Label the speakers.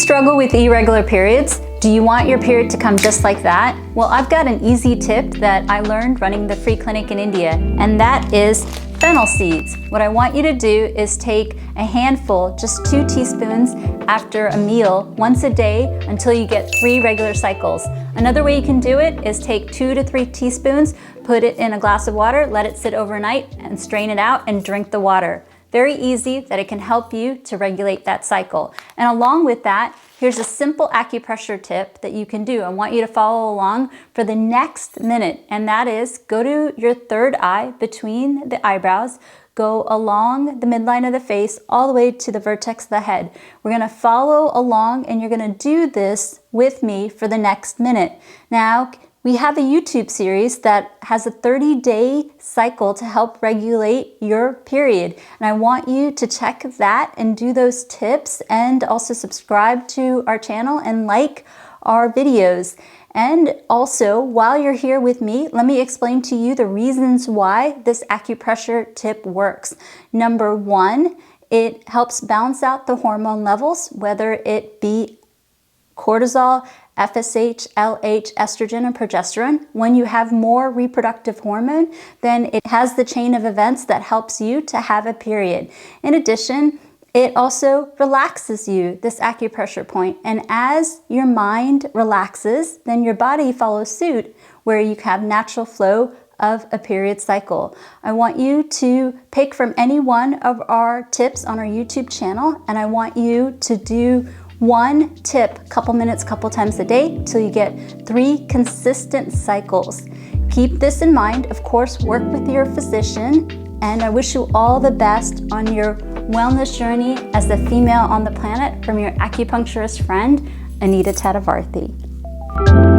Speaker 1: struggle with irregular periods? Do you want your period to come just like that? Well, I've got an easy tip that I learned running the free clinic in India, and that is fennel seeds. What I want you to do is take a handful, just 2 teaspoons after a meal once a day until you get 3 regular cycles. Another way you can do it is take 2 to 3 teaspoons, put it in a glass of water, let it sit overnight, and strain it out and drink the water. Very easy that it can help you to regulate that cycle. And along with that, here's a simple acupressure tip that you can do. I want you to follow along for the next minute, and that is go to your third eye between the eyebrows, go along the midline of the face all the way to the vertex of the head. We're gonna follow along and you're gonna do this with me for the next minute. Now, we have a YouTube series that has a 30-day cycle to help regulate your period. And I want you to check that and do those tips, and also subscribe to our channel and like our videos. And also, while you're here with me, let me explain to you the reasons why this acupressure tip works. Number 1, it helps balance out the hormone levels, whether it be cortisol, FSH, LH, estrogen, and progesterone. When you have more reproductive hormone, then it has the chain of events that helps you to have a period. In addition, it also relaxes you, this acupressure point. And as your mind relaxes, then your body follows suit, where you have natural flow of a period cycle. I want you to pick from any one of our tips on our YouTube channel, and I want you to do one tip, couple minutes, couple times a day, till you get 3 consistent cycles. Keep this in mind. Of course, work with your physician, and I wish you all the best on your wellness journey as the female on the planet, from your acupuncturist friend, Anita Tadavarthi.